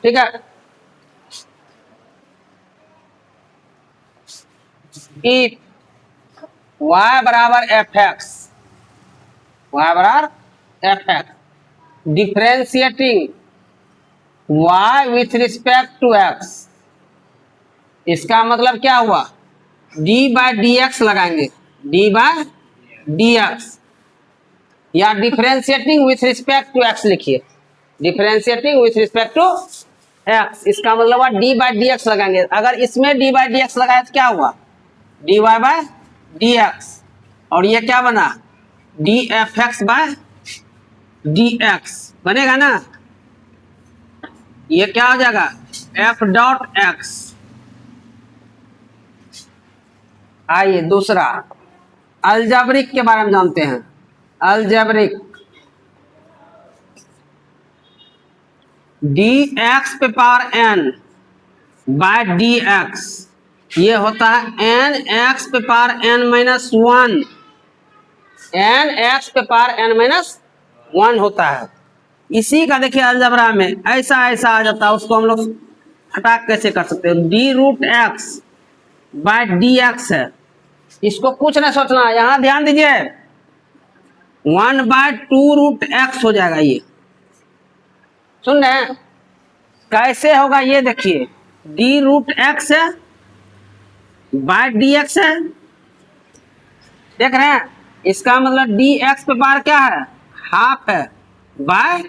ठीक है, if y बराबर एफ एक्स, वाई बराबर f x differentiating y with respect to x, इसका मतलब क्या हुआ, d बाय डी एक्स लगाएंगे, d बाय डी एक्स, या differentiating with respect to x लिखिए, differentiating with respect to x, इसका मतलब d बाय डी एक्स लगाएंगे। अगर इसमें d बाय डी एक्स लगाए तो क्या हुआ, dy बाय डी एक्स, और ये क्या बना, d f x by d x बनेगा ना, ये क्या हो जाएगा, एफ डॉट एक्स। आइए दूसरा अलजेब्रिक के बारे में जानते हैं, अलजेब्रिक, डी एक्स पे power n by d x, ये होता है एन एक्स पे power n minus one, n x पे पावर एन माइनस वन होता है। इसी का देखिए अलजबरा में ऐसा ऐसा आ जाता है, उसको हम लोग हटा कैसे कर सकते हैं, d root x by d x है, इसको कुछ नहीं सोचना, यहां ध्यान दीजिए, one by two root x हो जाएगा, ये सुन रहे हैं, कैसे होगा ये देखिए, डी रूट एक्स है बाय डी एक्स है, देख रहे हैं, इसका मतलब डी एक्स पे पावर क्या है, हाफ है, बाय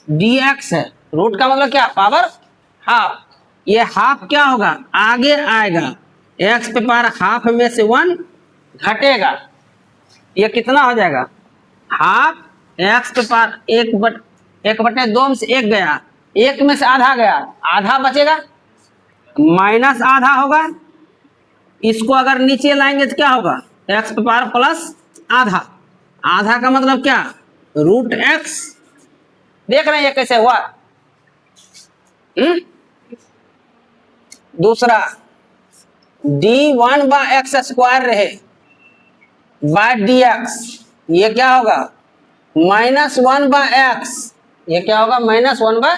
डी एक्स है, रूट का मतलब क्या, पावर हाफ, ये हाफ क्या होगा, आगे आएगा, एक्स पे पावर हाफ में से वन घटेगा, ये कितना हो जाएगा, हाफ एक्स पे पावर एक बटे दो में से एक गया, एक में से आधा गया, आधा बचेगा, माइनस आधा होगा, इसको अगर नीचे लाएंगे तो क्या होगा, एक्स पे पावर प्लस आधा, आधा का मतलब क्या, रूट एक्स, देख रहे हैं ये कैसे हुआ। दूसरा D one by x square रहे बाय डी एक्स, ये क्या होगा, माइनस वन बाय एक्स, ये क्या होगा, माइनस वन बाय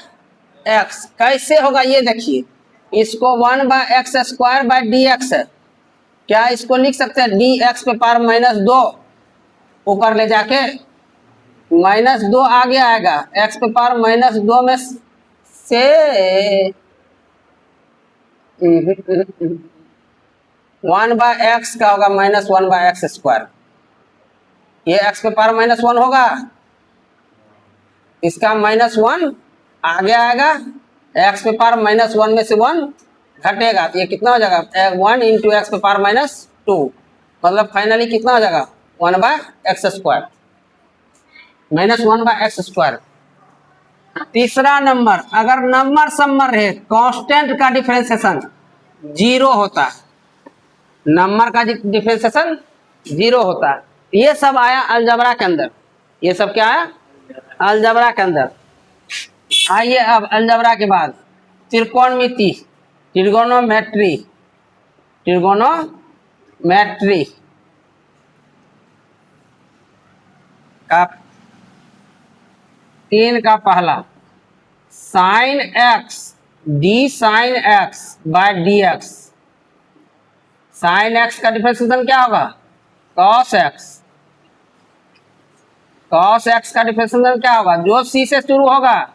एक्स, कैसे होगा ये देखिए, इसको one by x square by d x है, क्या इसको लिख सकते हैं, डी एक्स पे पावर माइनस दो, ऊपर ले जाके माइनस दो आगे आएगा, एक्स पे पावर माइनस दो में से वन बाय एक्स का होगा minus one by x square, ये एक्स पे पावर माइनस वन होगा, इसका माइनस वन आगे आएगा, एक्स पे पावर माइनस वन में से वन घटेगा, तो ये कितना हो जाएगा, वन इंटू एक्स पे पावर माइनस टू, मतलब फाइनली कितना हो जाएगा, one by x square, minus one by x square. तीसरा नंबर, अगर नंबर समर रहे, कांस्टेंट का डिफरेंशिएशन जीरो होता है, नंबर का डिफरेंशिएशन जीरो होता है, ये सब आया अलजबरा के अंदर, ये सब क्या आया अलजबरा के अंदर। आइए अब अलजबरा के बाद त्रिकोणमिति, ट्रिगोनोमेट्री, ट्रिगोनोमेट्री का तीन का पहला, sine x d sine x by d x, sine x का डिफरेंशिएशन क्या होगा, कॉस एक्स, कॉस एक्स का डिफरेंशिएशन क्या होगा, जो सी से शुरू होगा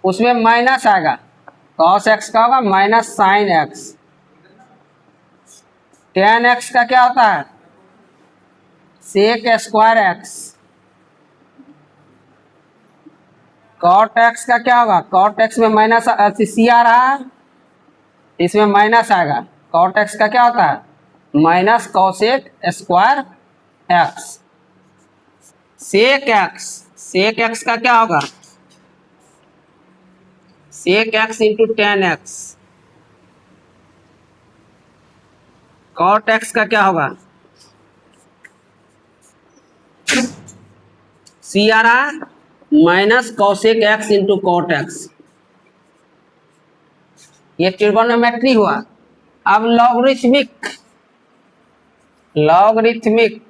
उसमें माइनस आएगा, कॉस एक्स का होगा minus sine x, tan x का क्या होता है, sec square x, cot x का क्या होगा, कॉट एक्स में माइनस सी आ रहा है, इसमें माइनस आएगा, कॉट एक्स का क्या होता है, minus cosec square x, sec x, sec x का क्या होगा, sec x into tan x, cot x का क्या होगा, सी आ रहा है minus cosec x into cot x, ये ट्रिगोनोमेट्री हुआ। अब logarithmic, logarithmic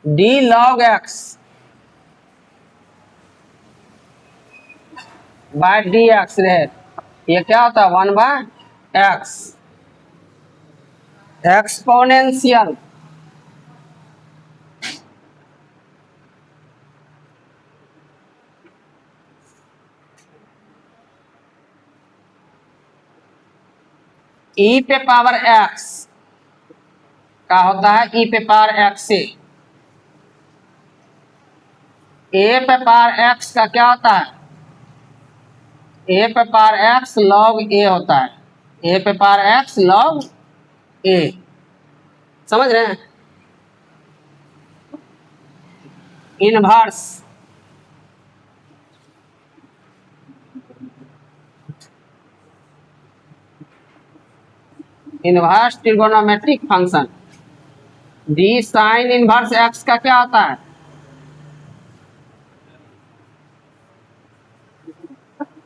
d log x by d x रहे, ये क्या होता है 1/x एक्सपोनेंशियल ई पे पावर एक्स का होता है ई पे पावर एक्स से, ए पे पावर एक्स का क्या होता है ए पे पावर एक्स लॉग ए होता है, ए पे पावर एक्स लॉग ए, समझ रहे हैं। Inverse inverse trigonometric function d sine inverse x का क्या होता है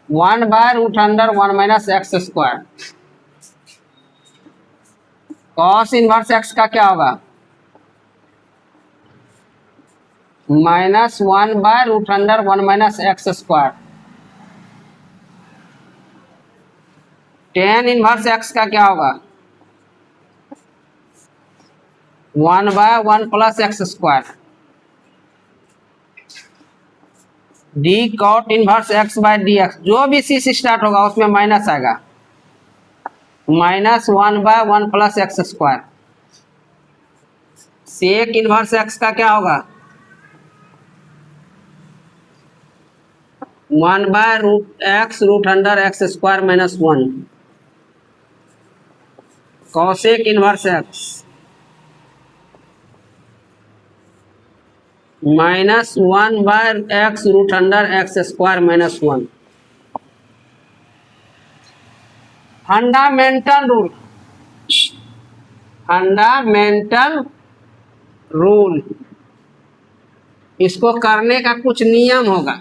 1/√1 minus x square. Cos inverse x का क्या होगा -1/√1 minus x square. Tan inverse x का क्या होगा 1/1 plus x square. D cot inverse x by d x, जो भी सी से स्टार्ट होगा उसमें माइनस आएगा, -1/1 plus x square. Sec inverse x का क्या होगा 1/√x square minus 1। Cosec inverse x -1/x√x square minus 1। Fundamental rule, fundamental rule, इसको करने का कुछ नियम होगा,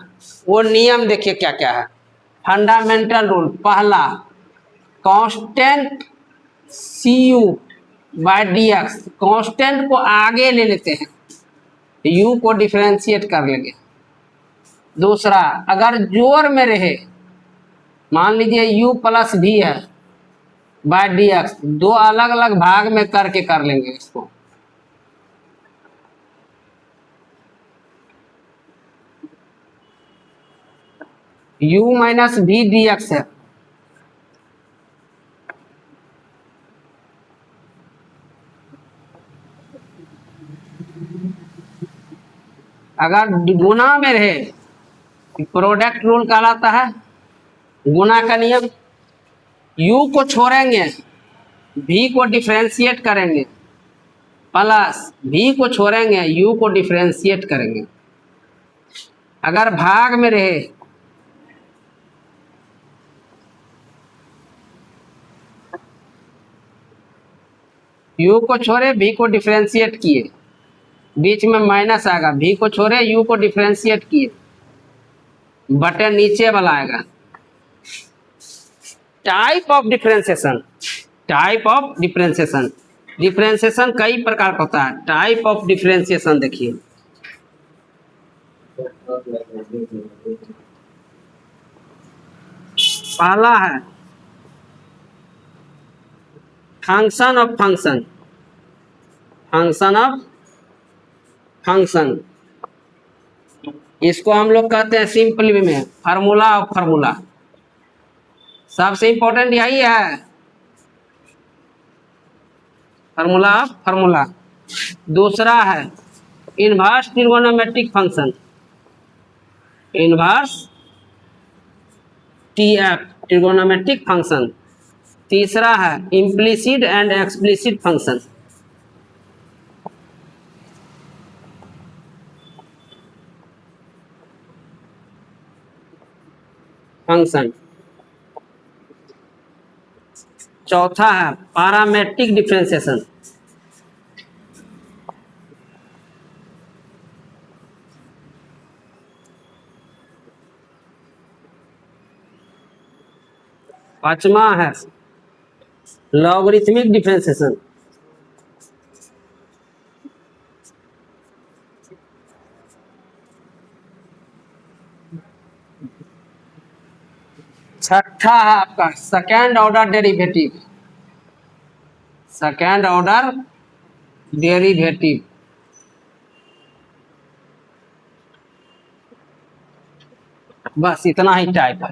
वो नियम देखिए क्या क्या है। फंडामेंटल रूल, पहला constant C U by d x, constant को आगे ले लेते हैं, यू को डिफरेंशिएट कर लेंगे। दूसरा, अगर जोर में रहे, मान लीजिए यू प्लस भी है बाय डी एक्स, दो अलग अलग भाग में करके कर लेंगे इसको। u माइनस भी डी एक्स है, अगर गुना में रहे, प्रोडक्ट रूल कहलाता है, गुना का नियम, u को छोड़ेंगे v को डिफरेंशिएट करेंगे, प्लस v को छोड़ेंगे u को डिफरेंशिएट करेंगे। अगर भाग में रहे, u को छोड़े v को डिफरेंशिएट किए, बीच में माइनस आएगा, v को छोड़े u को डिफरेंशिएट किए, बटे नीचे वाला आएगा। Type of differentiation, type of differentiation, differentiation कई प्रकार का होता है। टाइप ऑफ डिफरेंशिएशन देखिए, पहला है function of function, function of function, इसको हम लोग कहते हैं सिंपल वे में फार्मूला ऑफ फार्मूला, सबसे इंपॉर्टेंट यही है, फार्मूला ऑफ फार्मूला। दूसरा है inverse trigonometric function, inverse TF trigonometric function. तीसरा है implicit and explicit function, function. चौथा है पैरामेट्रिक डिफरेंशिएशन, पांचवा है लॉगरिथमिक डिफरेंशिएशन, छठा है आपका second order derivative, second order derivative. बस इतना ही टाइप है।